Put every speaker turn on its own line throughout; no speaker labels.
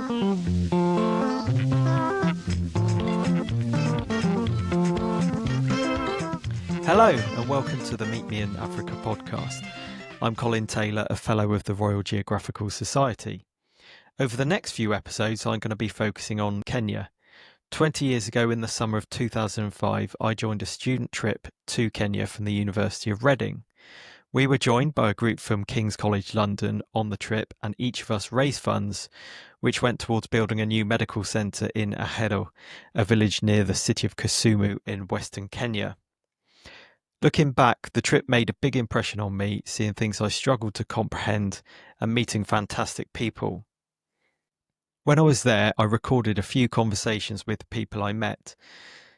Hello and welcome to the Meet Me in Africa podcast. I'm Colin Taylor, a Fellow of the Royal Geographical Society. Over the next few episodes, I'm going to be focusing on Kenya. 20 years ago in the summer of 2005, I joined a student trip to Kenya from the University of Reading. We were joined by a group from King's College London on the trip, and each of us raised funds which went towards building a new medical centre in Ahero, a village near the city of Kisumu in western Kenya. Looking back, the trip made a big impression on me, seeing things I struggled to comprehend and meeting fantastic people. When I was there, I recorded a few conversations with the people I met.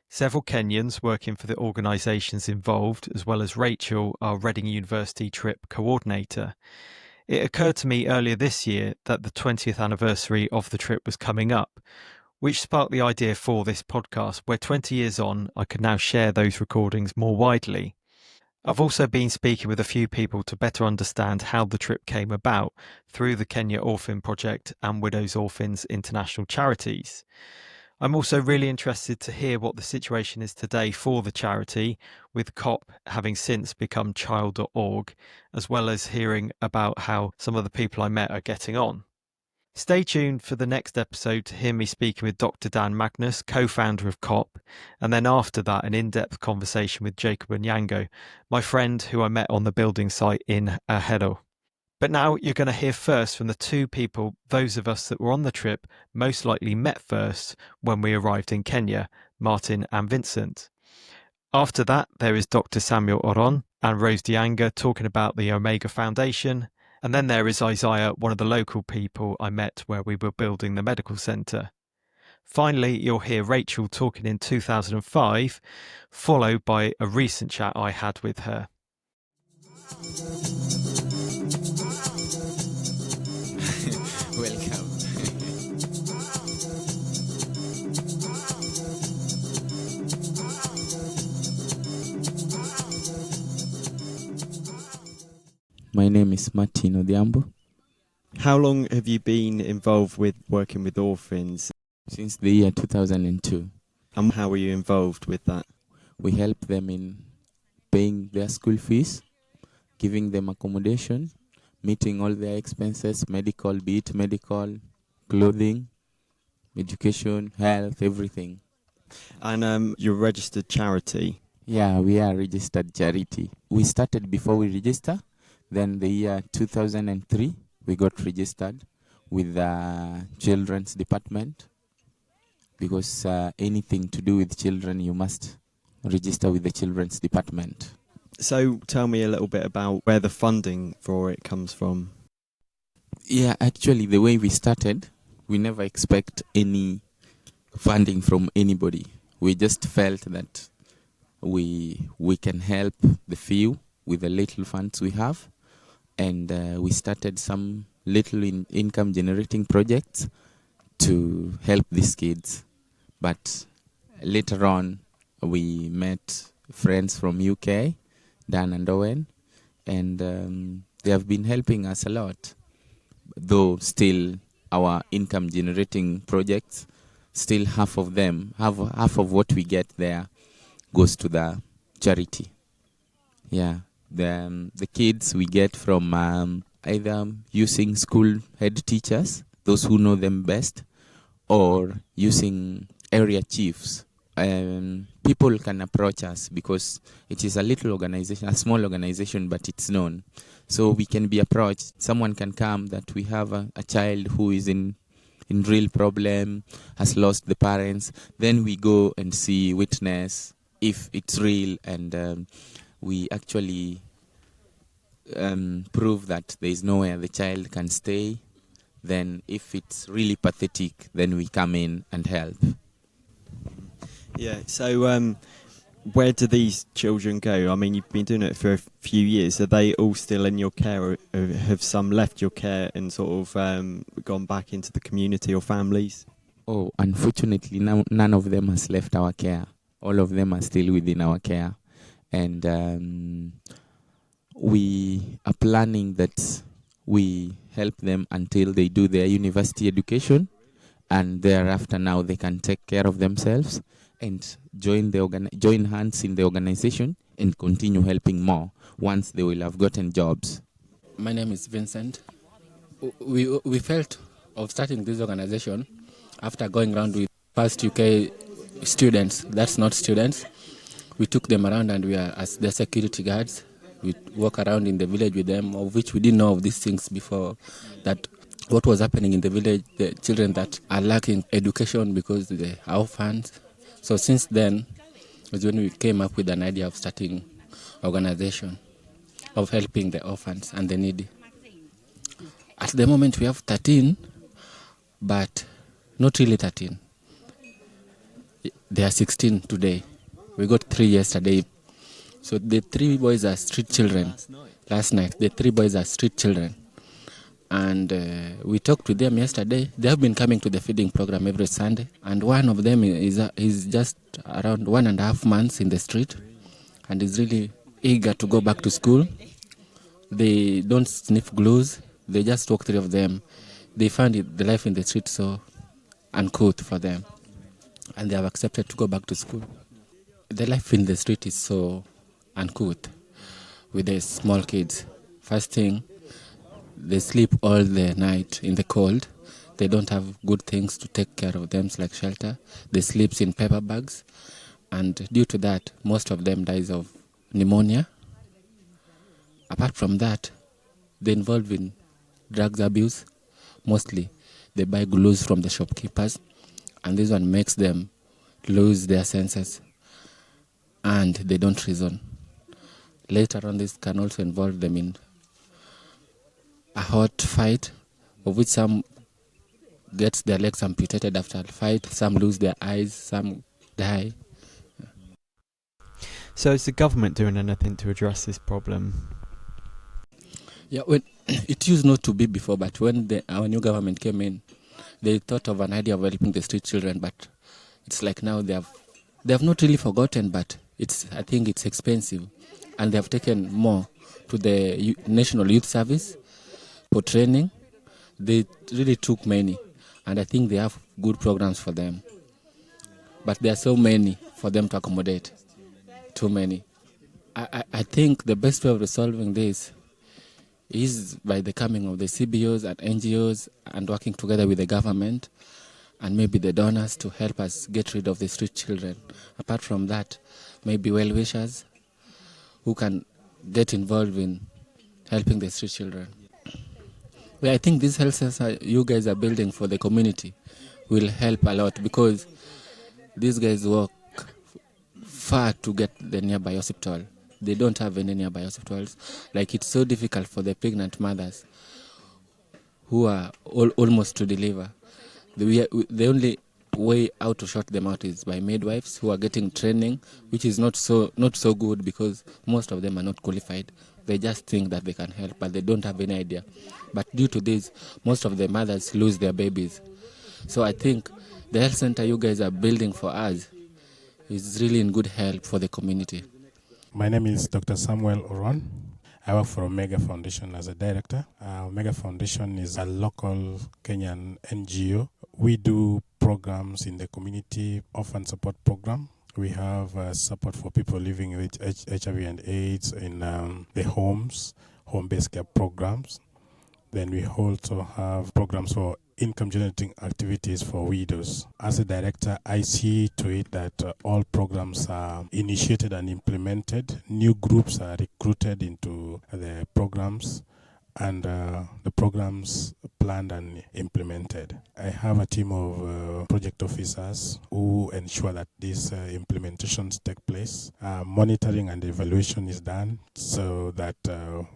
Several Kenyans working for the organisations involved, as well as Rachel, our Reading University trip coordinator. It occurred to me earlier this year that the 20th anniversary of the trip was coming up, which sparked the idea for this podcast, where 20 years on, I could now share those recordings more widely. I've also been speaking with a few people to better understand how the trip came about through the Kenya Orphan Project and Widows Orphans International Charities. I'm also really interested to hear what the situation is today for the charity, with COP having since become child.org, as well as hearing about how some of the people I met are getting on. Stay tuned for the next episode to hear me speaking with Dr. Dan Magnus, co-founder of COP, and then after that an in-depth conversation with Jacob Onyango, my friend who I met on the building site in Ahero. But now you're going to hear first from the two people those of us that were on the trip most likely met first when we arrived in Kenya, Martin and Vincent. After that, there is Dr. Samuel Oron and Rose Dianga talking about the Omega Foundation. And then there is Isiah, one of the local people I met where we were building the medical centre. Finally, you'll hear Rachel talking in 2005, followed by a recent chat I had with her.
Welcome. My name is Martin Odhiambo.
How long have you been involved with working with orphans?
Since the year 2002.
And how were you involved with that?
We help them in paying their school fees, giving them accommodation, meeting all their expenses, medical, be it medical, clothing, education, health, everything.
And you're a registered charity?
Yeah, we are a registered charity. We started before we register. Then the year 2003, we got registered with the Children's Department, because anything to do with children, you must register with the Children's Department.
So tell me a little bit about where the funding for it comes from.
Yeah, actually, the way we started, we never expect any funding from anybody. We just felt that we can help the few with the little funds we have. And we started some little income generating projects to help these kids. But later on, we met friends from UK, Dan and Owen, and they have been helping us a lot. Though still our income generating projects, still half of what we get there goes to the charity. Yeah. The kids we get from either using school head teachers, those who know them best, or using area chiefs. People can approach us because it is a little organization, a small organization, but it's known. So we can be approached. Someone can come that we have a child who is in real problem, has lost the parents. Then we go and see, witness if it's real, and we actually prove that there is nowhere the child can stay. Then if it's really pathetic, then we come in and help.
Yeah, so where do these children go? I mean, you've been doing it for a few years. Are they all still in your care, or have some left your care and sort of gone back into the community or families?
Oh, unfortunately, none of them has left our care. All of them are still within our care. And we are planning that we help them until they do their university education. and thereafter now they can take care of themselves and join hands in the organization and continue helping more once they will have gotten jobs.
My name is Vincent. We felt of starting this organization after going around with first UK students, that's not students. We took them around and we are as their security guards. We walk around in the village with them, of which we didn't know of these things before, that what was happening in the village, the children that are lacking education because they are orphans. So since then was when we came up with an idea of starting organization, of helping the orphans and the needy. At the moment we have 13, but not really 13. They are 16 today. We got 3 yesterday. So the 3 boys are street children. Last night, the 3 boys are street children. And we talked to them yesterday. They have been coming to the feeding program every Sunday. And one of them is just around 1.5 months in the street and is really eager to go back to school. They don't sniff glues. They just walk, 3 of them. They find the life in the street so uncouth for them. And they have accepted to go back to school. The life in the street is so uncouth with the small kids. First thing, they sleep all the night in the cold. They don't have good things to take care of them, like shelter. They sleep in paper bags. And due to that, most of them dies of pneumonia. Apart from that, they're involved in drugs abuse. Mostly, they buy glues from the shopkeepers. And this one makes them lose their senses. And they don't reason. Later on, this can also involve them in a hot fight, of which some get their legs amputated after a fight, some lose their eyes, some die.
So is the government doing anything to address this problem?
Yeah, well, it used not to be before, but when our new government came in, they thought of an idea of helping the street children, but it's like now they have not really forgotten, but I think it's expensive, and they have taken more to the National Youth Service for training. They really took many, and I think they have good programs for them. But there are so many for them to accommodate. Too many. I think the best way of resolving this is by the coming of the CBOs and NGOs and working together with the government and maybe the donors to help us get rid of the street children. Apart from that, maybe well-wishers who can get involved in helping the street children. Well, I think these health centers you guys are building for the community will help a lot because these guys work far to get the nearby hospital. They don't have any nearby hospitals. Like, it's so difficult for the pregnant mothers who are almost to deliver. The only way out to short them out is by midwives who are getting training, which is not so good because most of them are not qualified. They just think that they can help, but they don't have any idea. But due to this, most of the mothers lose their babies. So I think the health center you guys are building for us is really in good help for the community.
My name is Dr. Samuel Oron. I work for Omega Foundation as a director. Omega Foundation is a local Kenyan NGO. We do programs in the community, orphan support program. We have support for people living with HIV and AIDS in the homes, home-based care programs. Then we also have programs for income-generating activities for widows. As a director, I see to it that all programs are initiated and implemented. New groups are recruited into the programs, and the programs planned and implemented. I have a team of project officers who ensure that these implementations take place. Monitoring and evaluation is done so that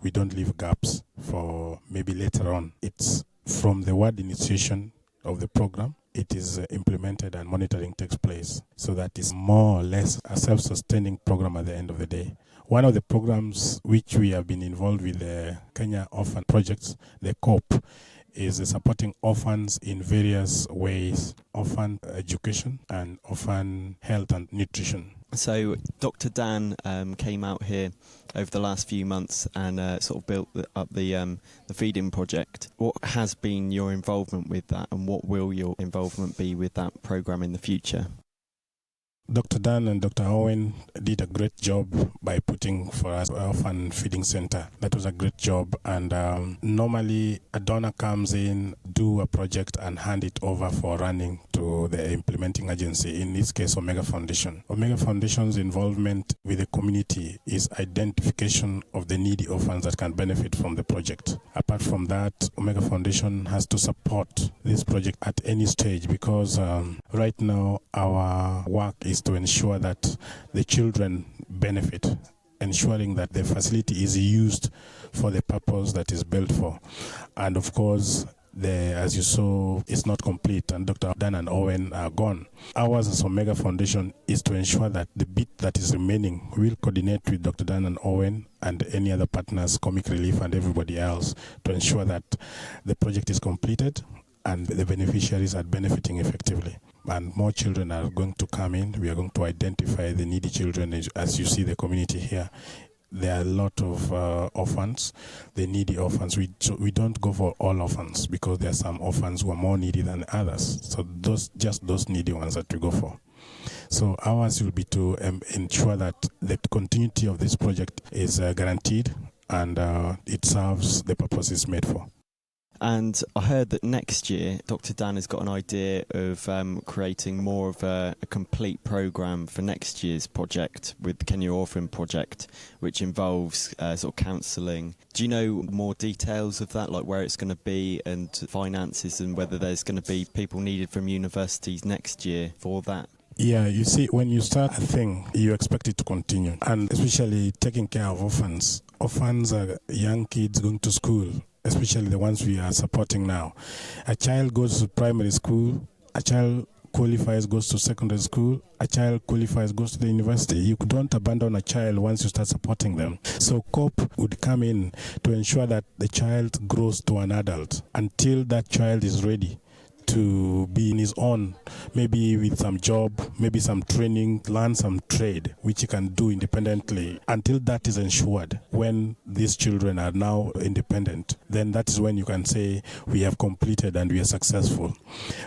we don't leave gaps for maybe later on. It's from the word initiation of the program, it is implemented and monitoring takes place. So that is more or less a self-sustaining program at the end of the day. One of the programs which we have been involved with the Kenya Orphan Projects, the COP, is supporting orphans in various ways, orphan education and orphan health and nutrition.
So Dr. Dan came out here over the last few months and sort of built up the feeding project. What has been your involvement with that, and what will your involvement be with that programme in the future?
Dr. Dan and Dr. Owen did a great job by putting for us an orphan feeding center. That was a great job. And normally a donor comes in, do a project and hand it over for running to the implementing agency, in this case Omega Foundation. Omega Foundation's involvement with the community is identification of the needy orphans that can benefit from the project. Apart from that, Omega Foundation has to support this project at any stage, because right now our work is to ensure that the children benefit, ensuring that the facility is used for the purpose that is built for. And of course, as you saw, it's not complete, and Dr. Dan and Owen are gone. Ours as Omega Foundation is to ensure that the bit that is remaining will coordinate with Dr. Dan and Owen and any other partners, Comic Relief and everybody else, to ensure that the project is completed and the beneficiaries are benefiting effectively. And more children are going to come in. We are going to identify the needy children. As you see the community here, there are a lot of orphans, the needy orphans. We don't go for all orphans, because there are some orphans who are more needy than others. So just those needy ones that we go for. So ours will be to ensure that the continuity of this project is guaranteed, and it serves the purpose it's made for.
And I heard that next year Dr. Dan has got an idea of creating more of a complete programme for next year's project with the Kenya Orphan Project, which involves sort of counselling. Do you know more details of that, like where it's going to be and finances, and whether there's going to be people needed from universities next year for that?
Yeah, you see, when you start a thing, you expect it to continue. And especially taking care of orphans. Orphans are young kids going to school, especially the ones we are supporting now. A child goes to primary school, a child qualifies, goes to secondary school, a child qualifies, goes to the university. You don't abandon a child once you start supporting them. So COP would come in to ensure that the child grows to an adult until that child is ready to be in his own, maybe with some job, maybe some training, learn some trade, which he can do independently. Until that is ensured, when these children are now independent, then that is when you can say we have completed and we are successful.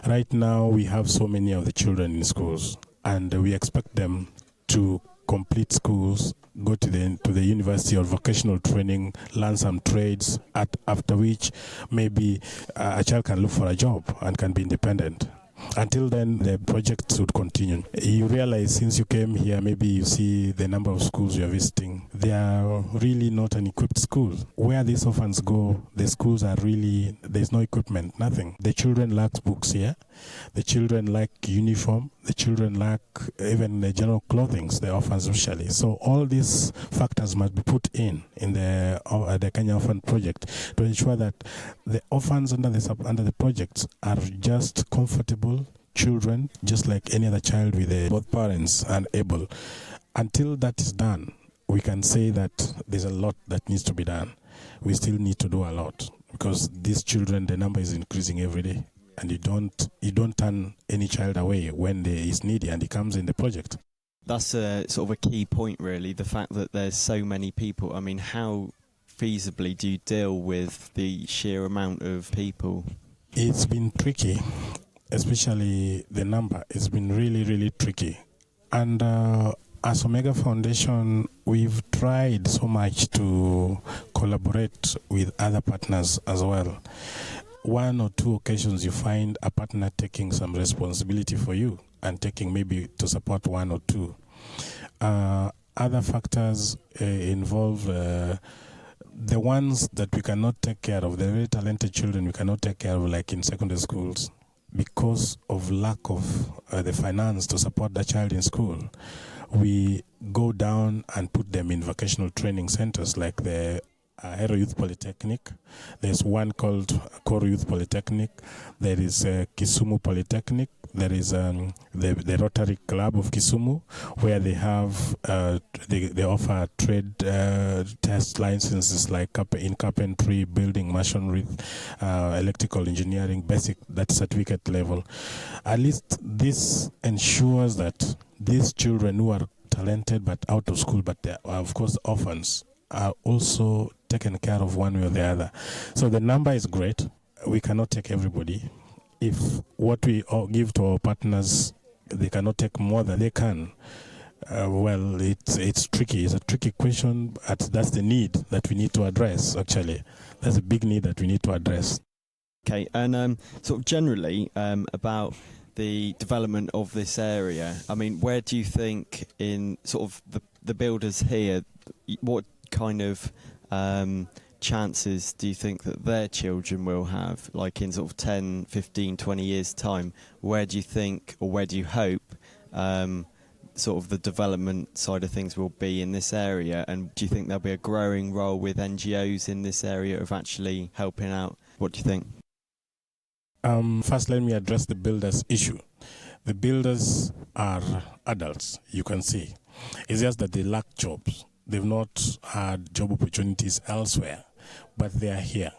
Right now, we have so many of the children in schools, and we expect them to complete schools, go to the university or vocational training, learn some trades, after which maybe a child can look for a job and can be independent. Until then, the project would continue. You realize since you came here, maybe you see the number of schools you are visiting. They are really not an equipped school. Where these orphans go, the schools are really, there's no equipment, nothing. The children lack books here. The children lack uniform. The children lack even the general clothing, the orphans especially. So all these factors must be put in the Kenya Orphan Project to ensure that the orphans under the projects are just comfortable children, just like any other child with both parents and able. Until that is done, we can say that there's a lot that needs to be done. We still need to do a lot, because these children, the number is increasing every day. And you don't turn any child away when there is needy and he comes in the project.
That's a sort of a key point, really, the fact that there's so many people. I mean, how feasibly do you deal with the sheer amount of people?
It's been tricky, especially the number. It's been really, really tricky. And as Omega Foundation, we've tried so much to collaborate with other partners as well. One or two occasions you find a partner taking some responsibility for you and taking maybe to support one or two. Other factors involve the ones that we cannot take care of, the very talented children we cannot take care of, like in secondary schools, because of lack of the finance to support the child in school. We go down and put them in vocational training centers like the Hero Youth Polytechnic. There's one called Koro Youth Polytechnic. There is Kisumu Polytechnic. There is the Rotary Club of Kisumu, where they have they offer trade test licenses like in carpentry, building, masonry, electrical engineering, basic, that certificate level. At least this ensures that these children who are talented but out of school, but they are, of course, orphans, are also taken care of one way or the other. So the number is great. We cannot take everybody. If what we give to our partners, they cannot take more than they can, well, it's tricky. It's a tricky question, but that's the need that we need to address, actually. That's a big need that we need to address.
Okay, and sort of generally about the development of this area, I mean, where do you think in sort of the builders here, what kind of chances do you think that their children will have, like in sort of 10, 15, 20 years' time? Where do you think, or where do you hope sort of the development side of things will be in this area? And do you think there'll be a growing role with NGOs in this area of actually helping out? What do you think?
First, let me address the builders issue. The builders are adults, you can see. It's just that they lack jobs. They've not had job opportunities elsewhere, but they are here.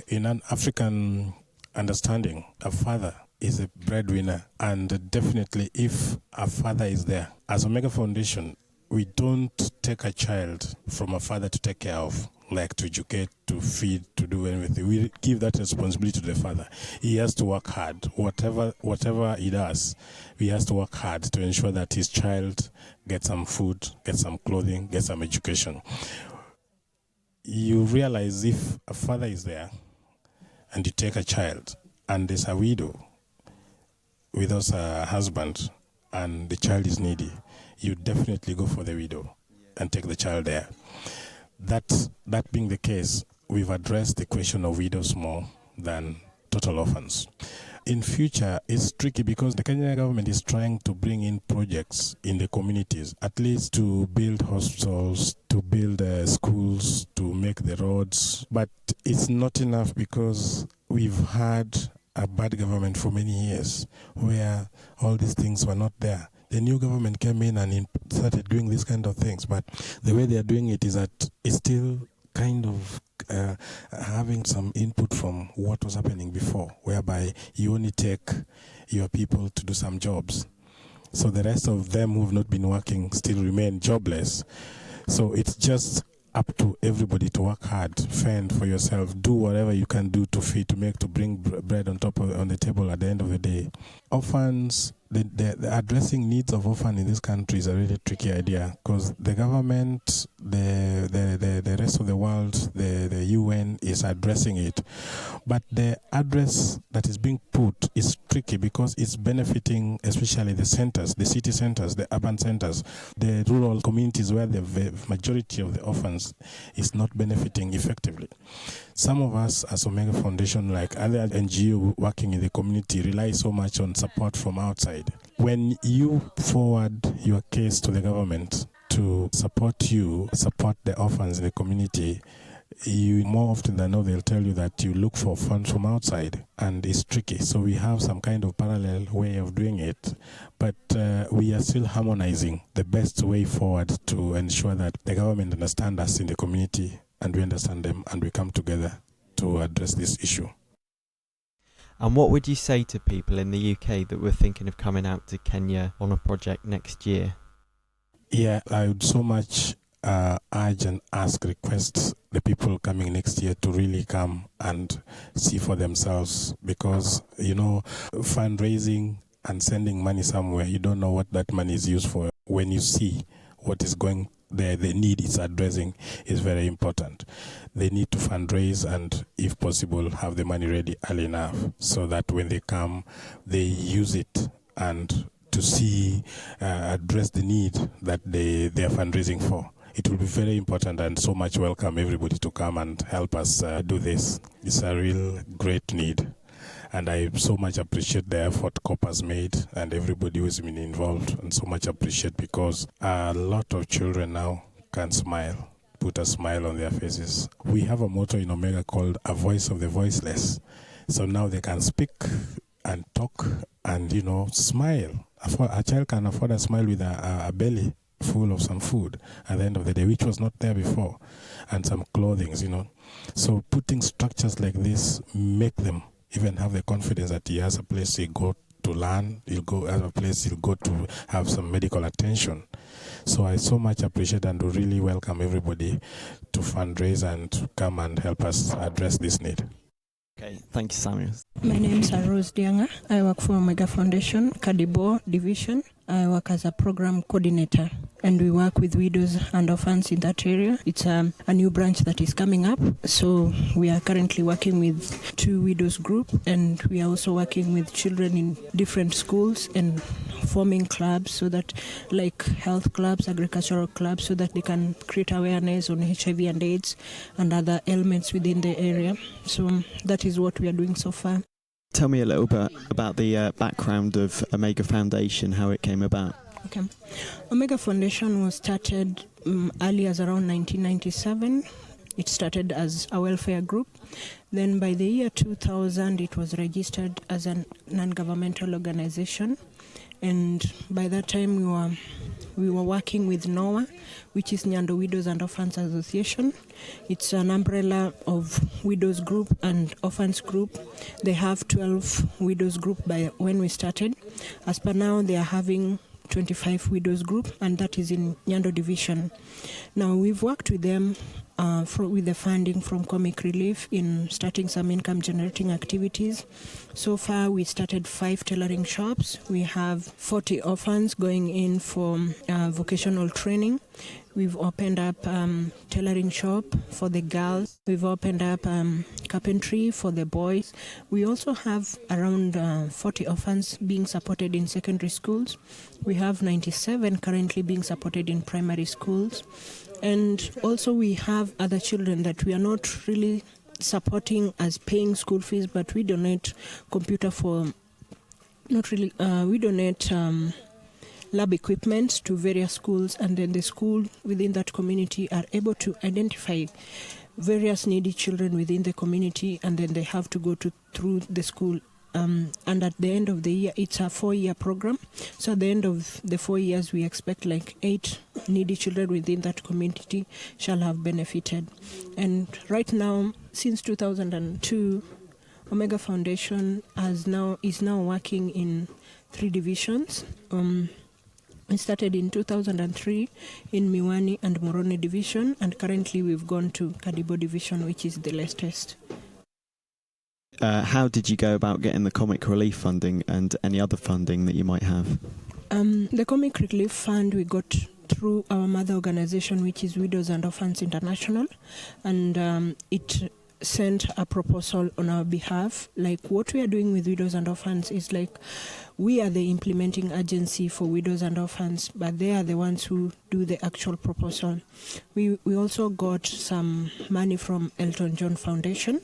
In an African understanding, a father is a breadwinner, and definitely if a father is there, as Omega Foundation, we don't take a child from a father to take care of, like to educate, to feed, to do anything. We give that responsibility to the father. He has to work hard. Whatever he does, he has to work hard to ensure that his child gets some food, gets some clothing, gets some education. You realize if a father is there and you take a child and there's a widow without a husband and the child is needy, you definitely go for the widow and take the child there. That being the case, we've addressed the question of widows more than total orphans. In future, it's tricky because the Kenyan government is trying to bring in projects in the communities, at least to build hospitals, to build schools, to make the roads. But it's not enough because we've had a bad government for many years where all these things were not there. The new government came in and started doing these kind of things, but the way they are doing it is that it's still kind of having some input from what was happening before, whereby you only take your people to do some jobs. So the rest of them who have not been working still remain jobless. So it's just up to everybody to work hard, fend for yourself, do whatever you can do to feed, to bring bread on the table at the end of the day. Orphans, the addressing needs of orphans in this country is a really tricky idea because the government, the rest of the world, the UN is addressing it. But the address that is being put is tricky because it's benefiting especially the centers, the city centers, the urban centers, the rural communities where the majority of the orphans is not benefiting effectively. Some of us as Omega Foundation, like other NGO working in the community, rely so much on support from outside. When you forward your case to the government to support the orphans in the community, you more often than not they'll tell you that you look for funds from outside, and it's tricky. So we have some kind of parallel way of doing it, but we are still harmonizing the best way forward to ensure that the government understands us in the community and we understand them and we come together to address this issue.
And what would you say to people in the UK that were thinking of coming out to Kenya on a project next year?
Yeah, I would so much urge and request the people coming next year to really come and see for themselves, because, fundraising and sending money somewhere, you don't know what that money is used for. When you see what is going there, the need it's addressing is very important. They need to fundraise and, if possible, have the money ready early enough so that when they come, they use it and to see, address the need that they are fundraising for. It will be very important and so much welcome everybody to come and help us do this. It's a real great need. And I so much appreciate the effort COP has made and everybody who has been involved, and so much appreciate because a lot of children now can smile, put a smile on their faces. We have a motto in Omega called a voice of the voiceless. So now they can speak and talk and, smile. A child can afford a smile with a belly full of some food at the end of the day, which was not there before, and some clothing, So putting structures like this make them even have the confidence that he has a place he go to learn, he'll go have a place he'll go to have some medical attention. So I so much appreciate and really welcome everybody to fundraise and to come and help us address this need.
Okay, thank you, Samuel.
My name is Dianga. I work for Omega Foundation, Kadibo Division. I work as a program coordinator, and we work with widows and orphans in that area. It's a new branch that is coming up. So we are currently working with 2 widows group, and we are also working with children in different schools and forming clubs, so that like health clubs, agricultural clubs, so that they can create awareness on HIV and AIDS and other ailments within the area. So that is what we are doing so far.
Tell me a little bit about the background of Omega Foundation, how it came about.
Okay. Omega Foundation was started early as around 1997. It started as a welfare group. Then by the year 2000, it was registered as a non-governmental organization. And by that time, we were working with NOAA, which is Nyando Widows and Orphans Association. It's an umbrella of widows group and orphans group. They have 12 widows group by when we started. As per now, they are having 25 widows group, and that is in Nyando division. Now we've worked with them with the funding from Comic Relief in starting some income generating activities. So far we started 5 tailoring shops. We have 40 orphans going in for vocational training. We've opened up tailoring shop for the girls. We've opened up carpentry for the boys. We also have around 40 orphans being supported in secondary schools. We have 97 currently being supported in primary schools. And also we have other children that we are not really supporting as paying school fees, but we donate computer for, we donate lab equipment to various schools, and then the school within that community are able to identify various needy children within the community, and then they have to go through the school. And at the end of the year, it's a 4-year program. So at the end of the 4 years, we expect like 8 needy children within that community shall have benefited. And right now, since 2002, Omega Foundation is now working in 3 divisions. We started in 2003 in Miwani and Moroni division, and currently we've gone to Kadibo division, which is the latest.
How did you go about getting the Comic Relief funding and any other funding that you might have?
The Comic Relief Fund we got through our mother organization, which is Widows and Orphans International, and it sent a proposal on our behalf. Like what we are doing with Widows and Orphans is like we are the implementing agency for Widows and Orphans, but they are the ones who do the actual proposal. We also got some money from Elton John Foundation,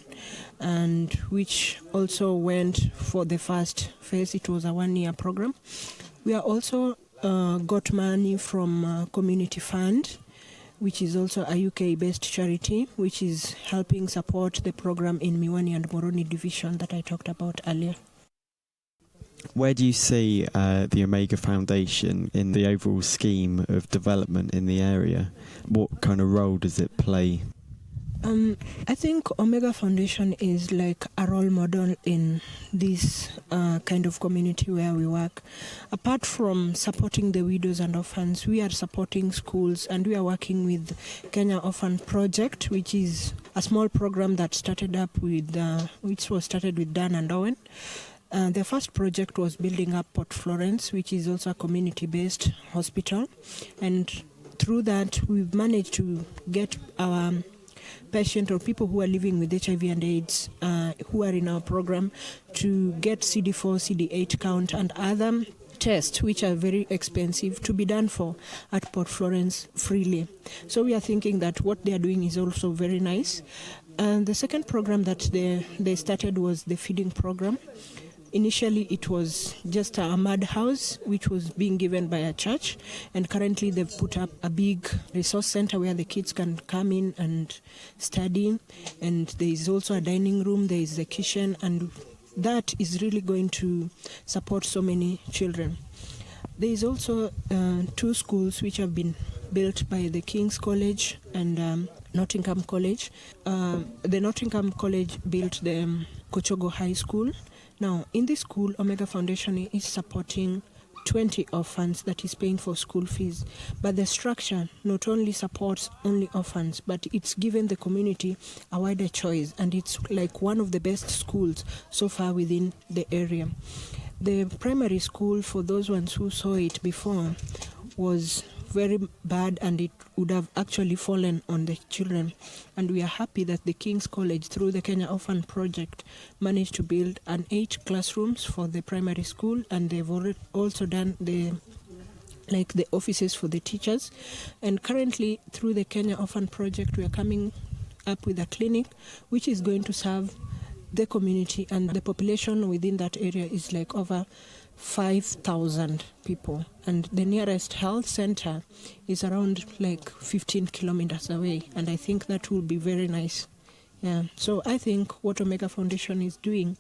and which also went for the first phase. It was a 1-year program. We are also got money from Community Fund, which is also a UK-based charity, which is helping support the program in Miwani and Moroni division that I talked about earlier.
Where do you see the Omega Foundation in the overall scheme of development in the area? What kind of role does it play?
I think Omega Foundation is like a role model in this kind of community where we work. Apart from supporting the widows and orphans, we are supporting schools, and we are working with Kenya Orphan Project, which is a small program that started up with, which was started with Dan and Owen. The first project was building up Port Florence, which is also a community-based hospital, and through that we've managed to get our patient or people who are living with HIV and AIDS who are in our program to get CD4, CD8 count and other tests which are very expensive to be done for at Port Florence freely. So we are thinking that what they are doing is also very nice. And the second program that they started was the feeding program. Initially, it was just a mud house, which was being given by a church. And currently, they've put up a big resource center where the kids can come in and study. And there is also a dining room, there is a kitchen, and that is really going to support so many children. There is also 2 schools which have been built by the King's College and Nottingham College. The Nottingham College built the Kochogo High School. Now, in this school, Omega Foundation is supporting 20 orphans that is paying for school fees. But the structure not only supports only orphans, but it's given the community a wider choice, and it's like one of the best schools so far within the area. The primary school, for those ones who saw it before, was very bad, and it would have actually fallen on the children. And we are happy that the King's College, through the Kenya Orphan Project, managed to build 8 classrooms for the primary school, and they've also done the offices for the teachers. And currently, through the Kenya Orphan Project, we are coming up with a clinic which is going to serve the community, and the population within that area is like over 5,000 people, and the nearest health center is around like 15 kilometers away, and I think that will be very nice. Yeah, so I think what Omega Foundation is doing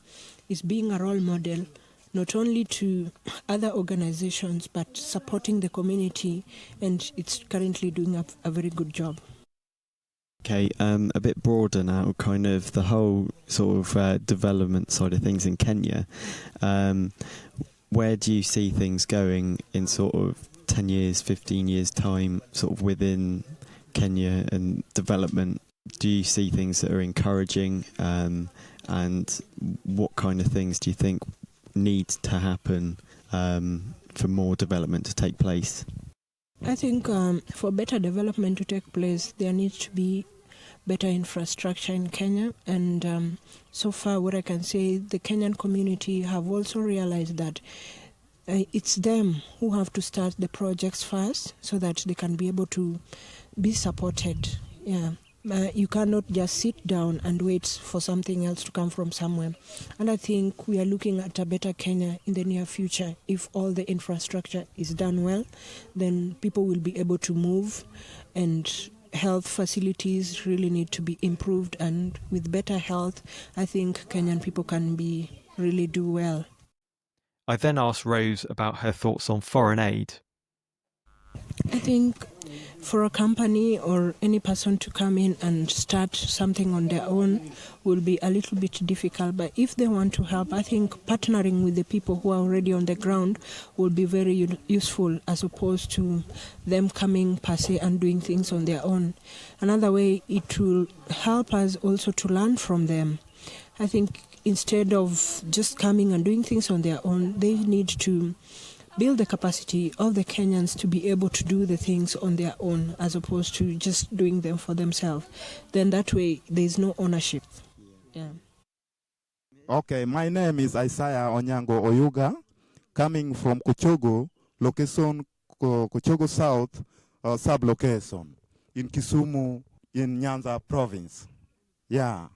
is being a role model, not only to other organizations, but supporting the community, and it's currently doing a very good job.
Okay, a bit broader now, kind of the whole sort of development side of things in Kenya. Where do you see things going in sort of 10 years, 15 years time, sort of within Kenya and development? Do you see things that are encouraging, and what kind of things do you think need to happen for more development to take place?
I think for better development to take place, there needs to be better infrastructure in Kenya, and so far what I can say, the Kenyan community have also realized that it's them who have to start the projects first so that they can be able to be supported. Yeah. You cannot just sit down and wait for something else to come from somewhere. And I think we are looking at a better Kenya in the near future. If all the infrastructure is done well, then people will be able to move, and health facilities really need to be improved. And with better health, I think Kenyan people can really do well.
I then asked Rose about her thoughts on foreign aid.
I think for a company or any person to come in and start something on their own will be a little bit difficult. But if they want to help, I think partnering with the people who are already on the ground will be very useful, as opposed to them coming per se and doing things on their own. Another way, it will help us also to learn from them. I think instead of just coming and doing things on their own, they need to build the capacity of the Kenyans to be able to do the things on their own, as opposed to just doing them for themselves. Then that way, there's no ownership. Yeah.
Okay, my name is Isiah Onyango Oyuga, coming from Kochogo, location Kochogo South, sub-location, in Kisumu, in Nyanza province. Yeah.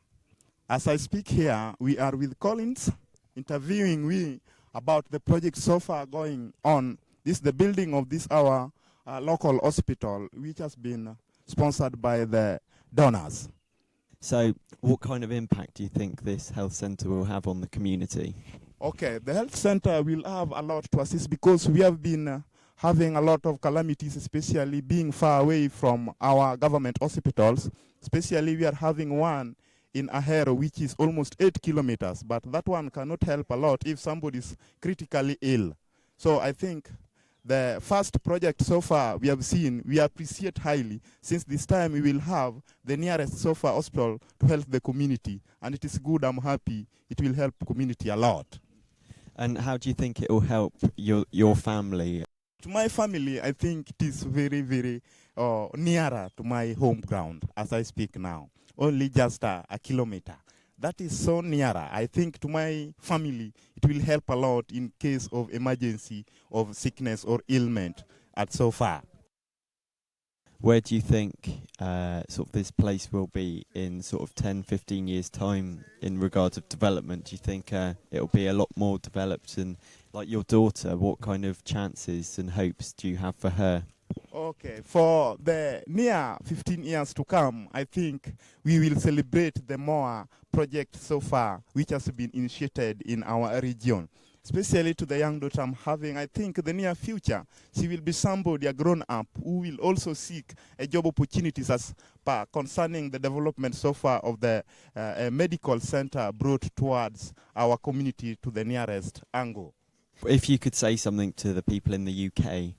As I speak here, we are with Colin, interviewing about the project so far going on. This is the building of our local hospital, which has been sponsored by the donors.
So what kind of impact do you think this health centre will have on the community?
Okay, the health centre will have a lot to assist, because we have been having a lot of calamities, especially being far away from our government hospitals. Especially we are having one in Ahero, which is almost 8 kilometers, but that one cannot help a lot if somebody is critically ill. So I think the first project so far we have seen, we appreciate highly, since this time we will have the nearest so far hospital to help the community, and it is good. I'm happy. It will help community a lot.
And how do you think it will help your family?
To my family, I think it is very, very nearer to my home ground as I speak now. Only just a kilometer. That is so nearer. I think to my family, it will help a lot in case of emergency, of sickness or ailment at so far.
Where do you think sort of this place will be in sort of 10, 15 years' time in regards of development? Do you think it'll be a lot more developed? And like your daughter, what kind of chances and hopes do you have for her?
Okay, for the near 15 years to come, I think we will celebrate the more project so far, which has been initiated in our region. Especially to the young daughter I'm having, I think the near future, she will be somebody, a grown-up, who will also seek a job opportunities as per concerning the development so far of the medical center brought towards our community to the nearest angle.
If you could say something to the people in the UK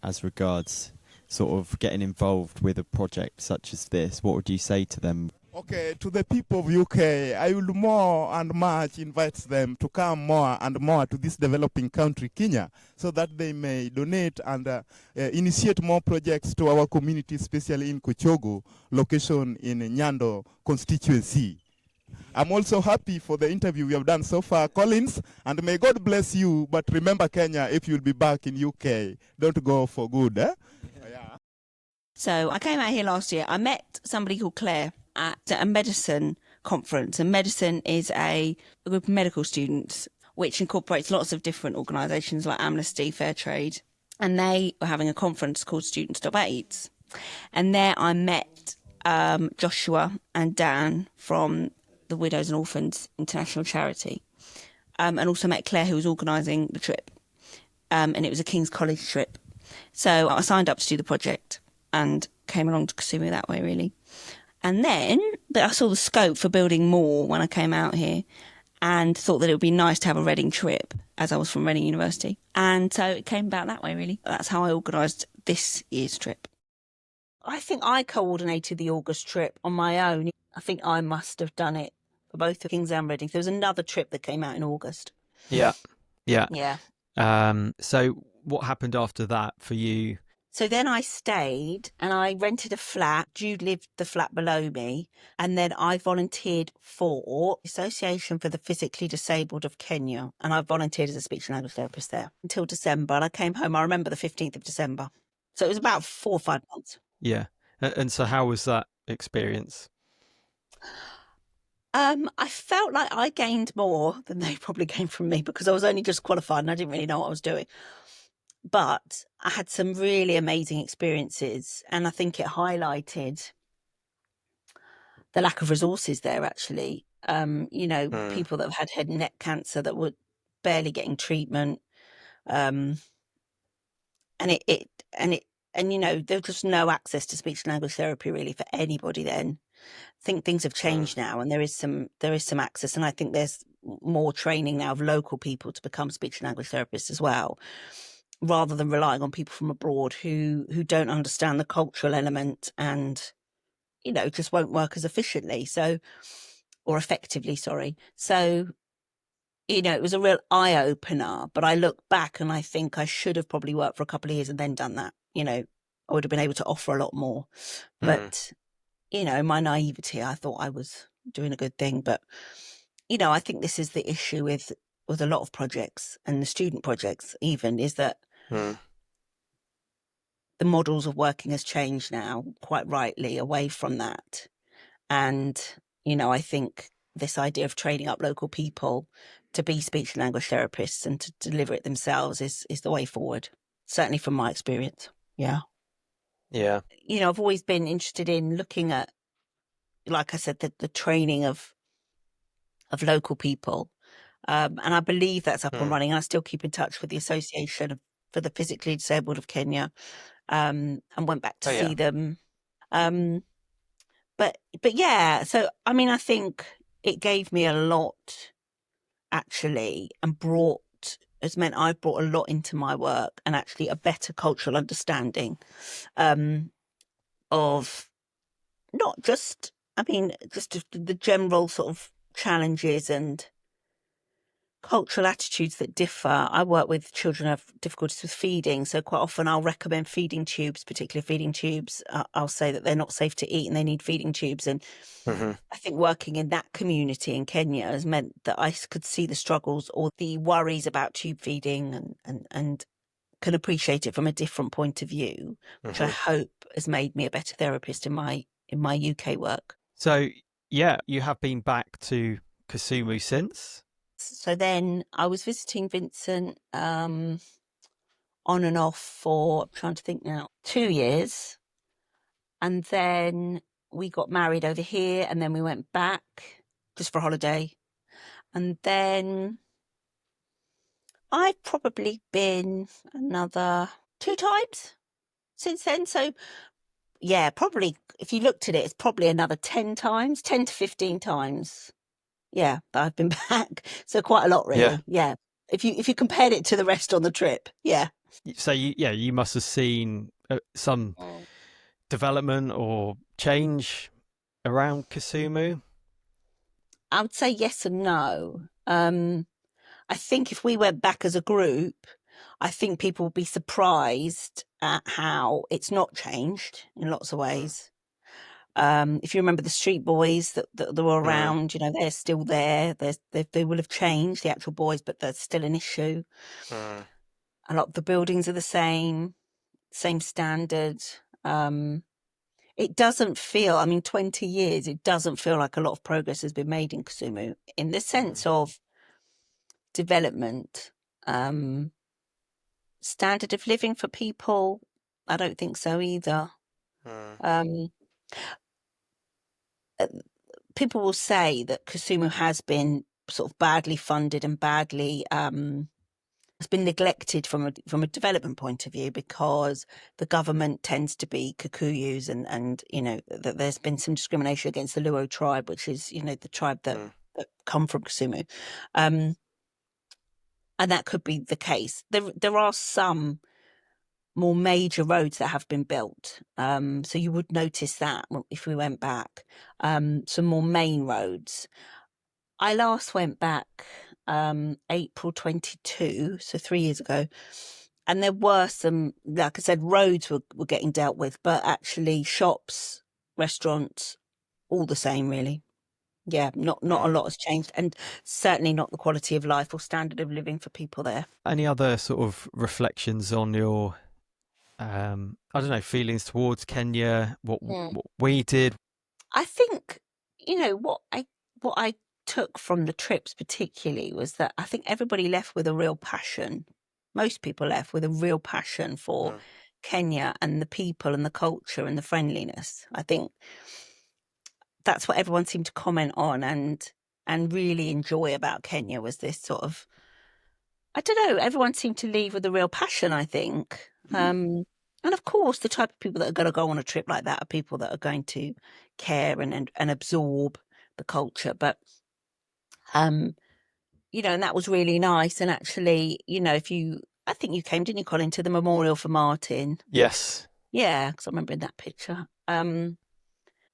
as regards sort of getting involved with a project such as this, what would you say to them?
Okay, to the people of UK, I will more and much invite them to come more and more to this developing country, Kenya, so that they may donate and initiate more projects to our community, especially in Kochogo, location in Nyando constituency. I'm also happy for the interview we have done so far, Collins, and may God bless you. But remember, Kenya, if you'll be back in UK, don't go for good. Yeah.
So I came out here last year. I met somebody called Claire at a medicine conference, and medicine is a group of medical students which incorporates lots of different organisations like Amnesty, Fairtrade, and they were having a conference called Students Stop AIDS. And there I met Joshua and Dan from the Widows and Orphans International Charity, and also met Claire, who was organising the trip, and it was a King's College trip. So I signed up to do the project and came along to Kisumu that way, really. And then I saw the scope for building more when I came out here, and thought that it would be nice to have a Reading trip, as I was from Reading University. And so it came about that way, really. That's how I organised this year's trip. I think I coordinated the August trip on my own. I think I must have done it for both the Kings and Reading. There was another trip that came out in August.
Yeah.
Yeah.
So what happened after that for you?
So then I stayed and I rented a flat. Jude lived the flat below me. And then I volunteered for the Association for the Physically Disabled of Kenya. And I volunteered as a speech and language therapist there until December. And I came home, I remember the 15th of December. So it was about 4 or 5 months.
Yeah. And so how was that experience?
I felt like I gained more than they probably gained from me, because I was only just qualified and I didn't really know what I was doing. But I had some really amazing experiences, and I think it highlighted the lack of resources there, actually. People that have had head and neck cancer that were barely getting treatment. And there was just no access to speech and language therapy really for anybody then. I think things have changed now, and there is some access, and I think there's more training now of local people to become speech and language therapists as well, rather than relying on people from abroad who don't understand the cultural element and just won't work as efficiently or effectively. So it was a real eye-opener, but I look back and I think I should have probably worked for a couple of years and then done that. I would have been able to offer a lot more, but in my naivety, I thought I was doing a good thing. But, I think this is the issue with a lot of projects, and the student projects even, is that the models of working has changed now, quite rightly, away from that. And, I think this idea of training up local people to be speech and language therapists and to deliver it themselves is the way forward, certainly from my experience. Yeah.
Yeah.
I've always been interested in looking at, like I said, the training of local people. And I believe that's up and running. And I still keep in touch with the Association for the Physically Disabled of Kenya, and went back to see them. But yeah, so, I think it gave me a lot, actually, and has meant I've brought a lot into my work, and actually a better cultural understanding of not just, just the general sort of challenges and cultural attitudes that differ. I work with children who have difficulties with feeding, so quite often I'll recommend feeding tubes, particular feeding tubes. I'll say that they're not safe to eat and they need feeding tubes. And I think working in that community in Kenya has meant that I could see the struggles or the worries about tube feeding and can appreciate it from a different point of view, which I hope has made me a better therapist in my UK work.
So, yeah, you have been back to Kisumu since?
So then I was visiting Vincent on and off for, I'm trying to think now, 2 years. And then we got married over here, and then we went back just for a holiday. And then I've probably been another 2 times since then. So yeah, probably, if you looked at it, it's probably another 10 to 15 times. Yeah, that I've been back. So quite a lot, really. Yeah. if you compared it to the rest on the trip, yeah.
So you must have seen some development or change around Kisumu.
I would say yes and no. I think if we went back as a group, I think people would be surprised at how it's not changed in lots of ways. If you remember the street boys that were around, they're still there. They will have changed, the actual boys, but there's still an issue. A lot of the buildings are the same standard. It doesn't feel, 20 years, it doesn't feel like a lot of progress has been made in Kisumu in the sense of development. Standard of living for people, I don't think so either. People will say that Kisumu has been sort of badly funded and badly has been neglected from a development point of view, because the government tends to be Kikuyus, and that there's been some discrimination against the Luo tribe, which is the tribe that come from Kisumu, and that could be the case. There are some more major roads that have been built, so you would notice that if we went back, some more main roads. I last went back April 22, so 3 years ago, and there were some, like I said, roads were getting dealt with, but actually shops, restaurants, all the same really. Yeah, not a lot has changed, and certainly not the quality of life or standard of living for people there. Any
other sort of reflections on your feelings towards Kenya, what we did?
I think, what I took from the trips particularly was that I think everybody left with a real passion. Most people left with a real passion for Kenya and the people and the culture and the friendliness. I think that's what everyone seemed to comment on and really enjoy about Kenya, was this sort of, I don't know, everyone seemed to leave with a real passion, I think. And of course, the type of people that are going to go on a trip like that are people that are going to care and absorb the culture. But, and that was really nice. And actually, I think you came, didn't you, Colin, to the memorial for Martin?
Yes.
Yeah, because I remember in that picture.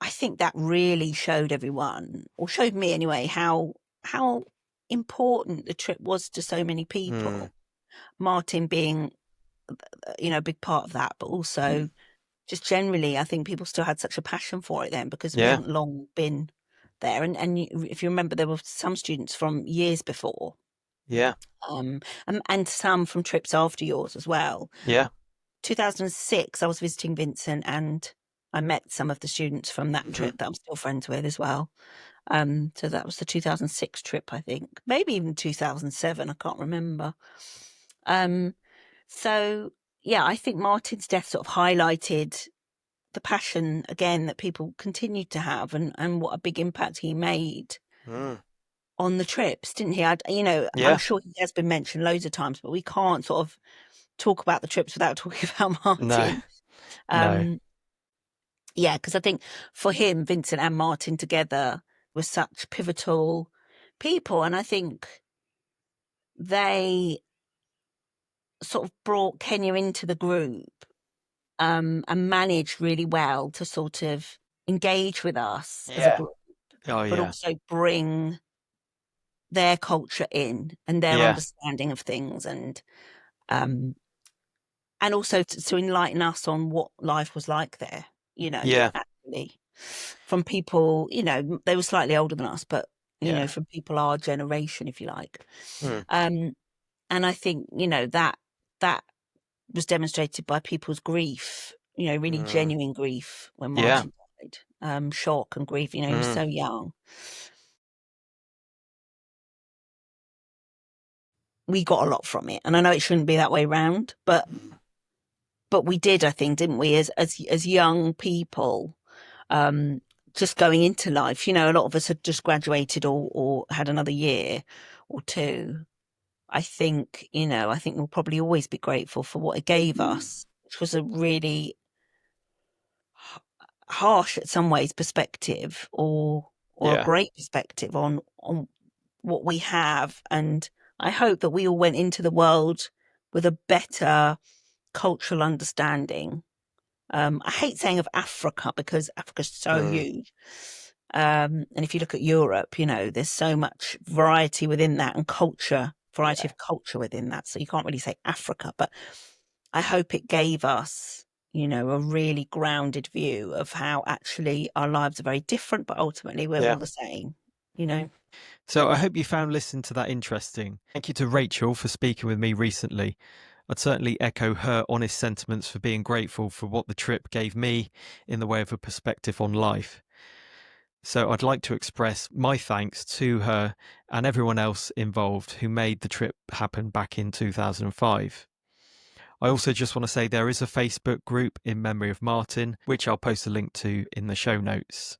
I think that really showed everyone, or showed me anyway, how important the trip was to so many people. Martin being a big part of that, but also just generally, I think people still had such a passion for it then, because we hadn't long been there. And if you remember, there were some students from years before.
Yeah.
And some from trips after yours as well.
Yeah.
2006, I was visiting Vincent, and I met some of the students from that trip that I'm still friends with as well. So that was the 2006 trip, I think. Maybe even 2007, I can't remember. So, yeah, I think Martin's death sort of highlighted the passion, again, that people continued to have, and what a big impact he made on the trips, didn't he? I'm sure he has been mentioned loads of times, but we can't sort of talk about the trips without talking about Martin.
No.
Yeah, because I think for him, Vincent and Martin together were such pivotal people, and I think they sort of brought Kenya into the group, and managed really well to sort of engage with us as a group, but also bring their culture in and their understanding of things, and also to enlighten us on what life was like there, actually, from people, they were slightly older than us, but, from people our generation, if you like. And I think, that was demonstrated by people's grief, really genuine grief when Martin died. Shock and grief, he was so young. We got a lot from it, and I know it shouldn't be that way round, but we did, I think, didn't we, as young people, just going into life. A lot of us had just graduated or had another year or two. I think we'll probably always be grateful for what it gave us, which was a really harsh, at some ways, perspective, or a great perspective on what we have and I hope that we all went into the world with a better cultural understanding. I hate saying of Africa because Africa's so huge. And if you look at Europe, you know, there's so much variety within that and variety of culture within that. So you can't really say Africa, but I hope it gave us, you know, a really grounded view of how actually our lives are very different, but ultimately we're all the same, you know.
So I hope you found listening to that interesting. Thank you to Rachel for speaking with me recently. I'd certainly echo her honest sentiments for being grateful for what the trip gave me in the way of a perspective on life. So I'd like to express my thanks to her and everyone else involved who made the trip happen back in 2005. I also just want to say there is a Facebook group in memory of Martin, which I'll post a link to in the show notes.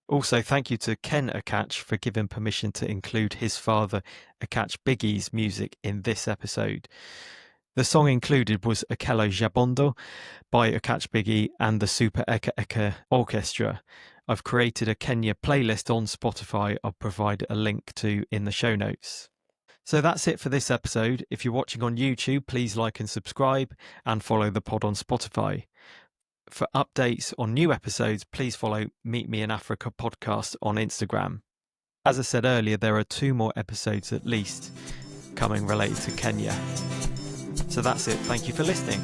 Also, thank you to Ken Akach for giving permission to include his father, Akach Biggie's music in this episode. The song included was Akelo Jabondo by Akach Biggie and the Super Eka Eka Orchestra. I've created a Kenya playlist on Spotify I'll provide a link to in the show notes. So that's it for this episode. If you're watching on YouTube, please like and subscribe and follow the pod on Spotify. For updates on new episodes, please follow Meet Me in Africa podcast on Instagram. As I said earlier, there are 2 more episodes at least coming related to Kenya. So that's it. Thank you for listening.